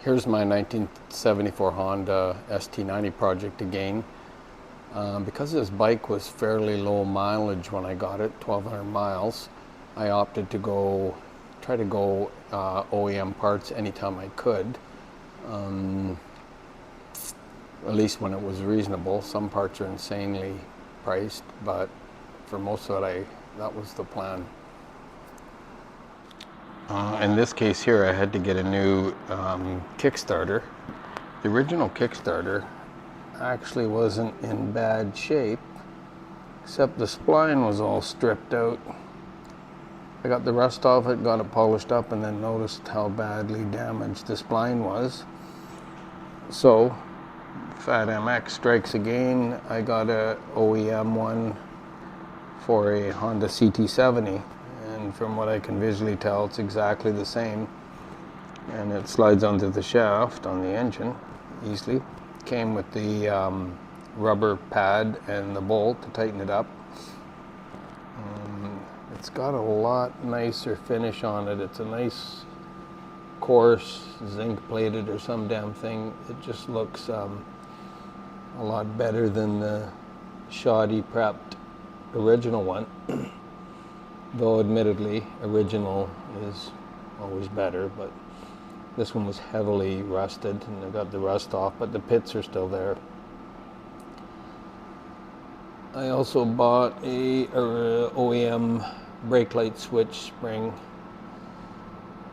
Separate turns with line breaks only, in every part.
Here's my 1974 Honda ST90 project again. Because this bike was fairly low mileage when I got it, 1,200 miles, I opted to try to go OEM parts anytime I could, at least when it was reasonable. Some parts are insanely priced, but for most of it, that was the plan. In this case here, I had to get a new Kickstarter. The original Kickstarter actually wasn't in bad shape, except the spline was all stripped out. I got the rust off it, got it polished up, and then noticed how badly damaged the spline was. So, Fat MX strikes again. I got a OEM one for a Honda CT90, and from what I can visually tell, it's exactly the same. And it slides onto the shaft on the engine easily. Came with the rubber pad and the bolt to tighten it up. It's got a lot nicer finish on it. It's a nice coarse zinc plated or some damn thing. It just looks a lot better than the shoddy prepped original one. Though admittedly original is always better, but this one was heavily rusted and I got the rust off, but the pits are still there. I also bought a OEM brake light switch spring.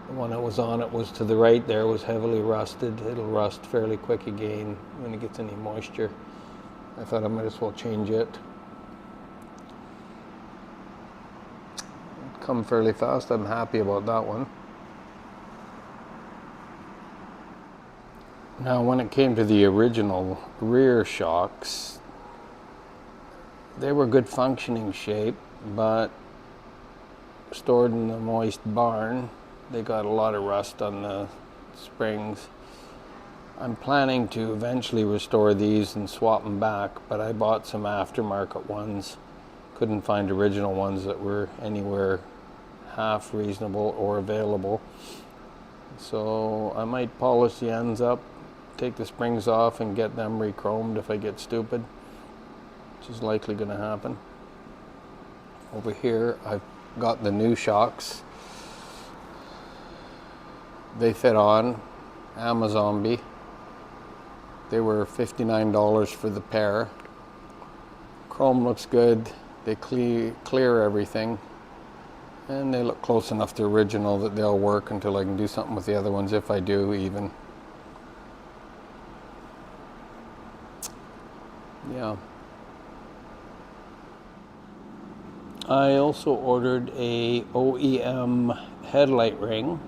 The one that was on it was to the right there, was heavily rusted. It'll rust fairly quick again when it gets any moisture. I thought I might as well change it. It'd come fairly fast. I'm happy about that one. Now, when it came to the original rear shocks, they were good functioning shape, but stored in the moist barn, they got a lot of rust on the springs. I'm planning to eventually restore these and swap them back, but I bought some aftermarket ones. Couldn't find original ones that were anywhere half reasonable or available. So I might polish the ends up, take the springs off and get them re-chromed if I get stupid, which is likely going to happen. Over here I've got the new shocks. They fit on Amazon. They were $59 for the pair. Chrome looks good. They clear everything, and they look close enough to original that they'll work until I can do something with the other ones, if I do even. Yeah. I also ordered a OEM headlight ring.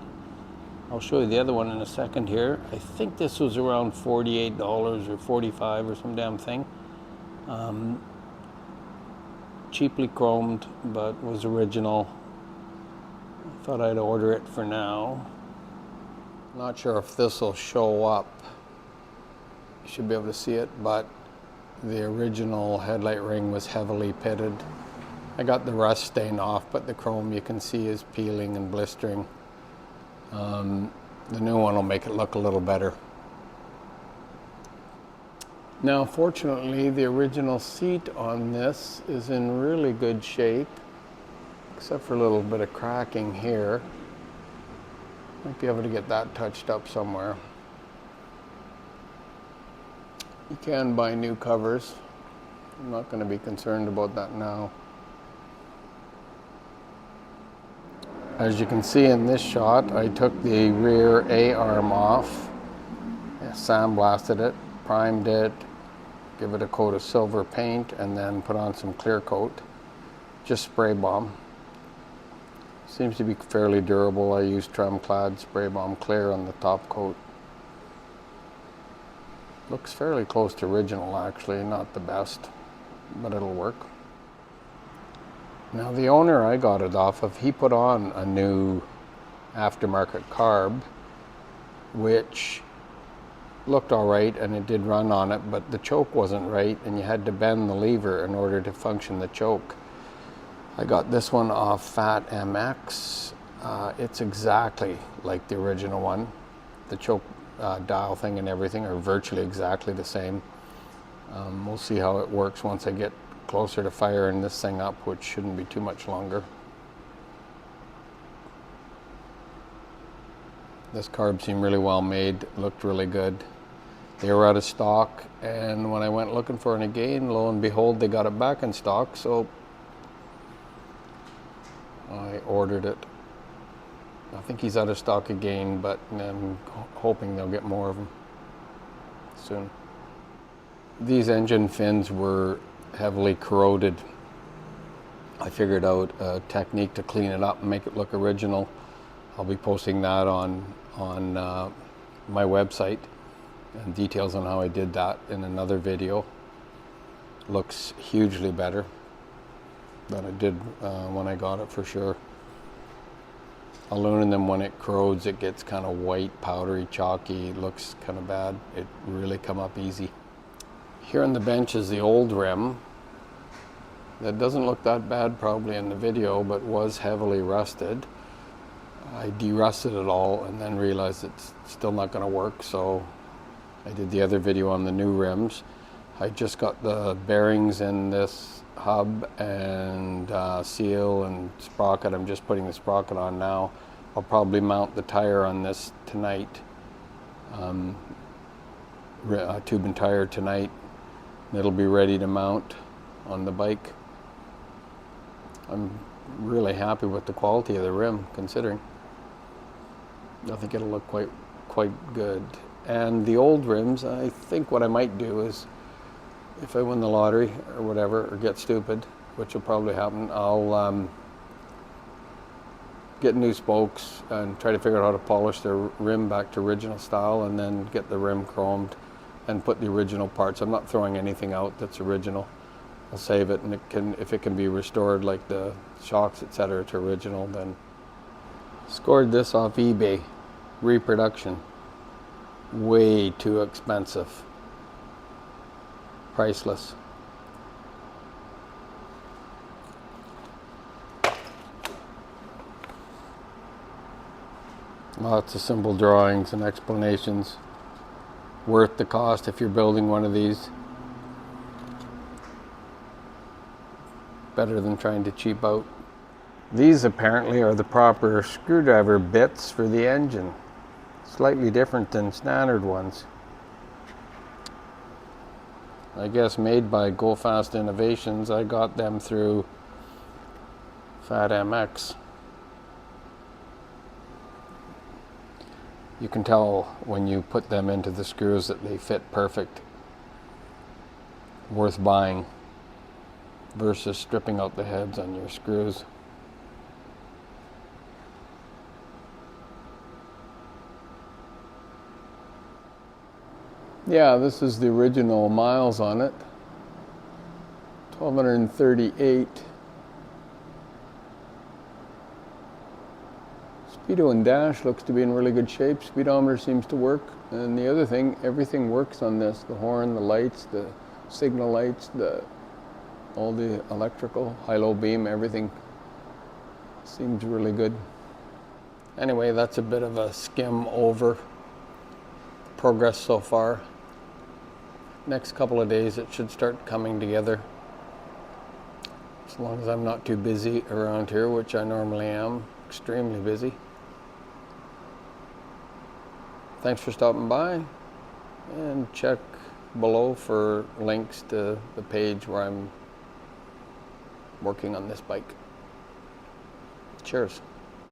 I'll show you the other one in a second here. I think this was around $48 or $45 or some damn thing. Cheaply chromed, but was original. I thought I'd order it for now. Not sure if this will show up. You should be able to see it, but the original headlight ring was heavily pitted. I got the rust stain off, but the chrome you can see is peeling and blistering. The new one will make it look a little better. Now, fortunately, the original seat on this is in really good shape, except for a little bit of cracking here. Might be able to get that touched up somewhere. You can buy new covers. I'm not going to be concerned about that now. As you can see in this shot, I took the rear A-arm off, sandblasted it, primed it, give it a coat of silver paint, and then put on some clear coat. Just spray bomb. Seems to be fairly durable. I used Tremclad spray bomb clear on the top coat. Looks fairly close to original actually, not the best, but it'll work. Now the owner I got it off of, he put on a new aftermarket carb, which looked all right and it did run on it, but the choke wasn't right and you had to bend the lever in order to function the choke. I got this one off Fat MX. It's exactly like the original one. The choke dial thing and everything are virtually exactly the same. We'll see how it works once I get closer to firing this thing up, which shouldn't be too much longer. This carb seemed really well made, looked really good. They were out of stock, and when I went looking for it again, lo and behold, they got it back in stock, so I ordered it. I think he's out of stock again, but I'm hoping they'll get more of them soon. These engine fins were heavily corroded. I figured out a technique to clean it up and make it look original. I'll be posting that on my website, and details on how I did that in another video. Looks hugely better than it did when I got it, for sure. Aluminum, when it corrodes, it gets kind of white, powdery, chalky. It looks kind of bad. It really come up easy. Here on the bench is the old rim. That doesn't look that bad probably in the video, but was heavily rusted. I de-rusted it all and then realized it's still not going to work, so I did the other video on the new rims. I just got the bearings in this hub and seal and sprocket. I'm just putting the sprocket on now. I'll probably mount the tire on this tonight, tube and tire tonight. It'll be ready to mount on the bike. I'm really happy with the quality of the rim, considering. I think it'll look quite good. And the old rims, I think what I might do is, if I win the lottery or whatever, or get stupid, which will probably happen, I'll get new spokes and try to figure out how to polish the rim back to original style, and then get the rim chromed and put the original parts. I'm not throwing anything out that's original. I'll save it, and if it can be restored, like the shocks, etc., to original, then. Scored this off eBay, reproduction. Way too expensive. Priceless. Lots of simple drawings and explanations. Worth the cost if you're building one of these. Better than trying to cheap out. These apparently are the proper screwdriver bits for the engine. Slightly different than standard ones. I guess made by Go Fast Innovations. I got them through Fat MX. You can tell when you put them into the screws that they fit perfect. Worth buying versus stripping out the heads on your screws. Yeah, this is the original miles on it. 1238. Speedo and dash looks to be in really good shape. Speedometer seems to work. And the other thing, everything works on this. The horn, the lights, the signal lights, all the electrical, high-low beam, everything seems really good. Anyway, that's a bit of a skim over progress so far. Next couple of days it should start coming together. As long as I'm not too busy around here, which I normally am, extremely busy. Thanks for stopping by, and check below for links to the page where I'm working on this bike. Cheers.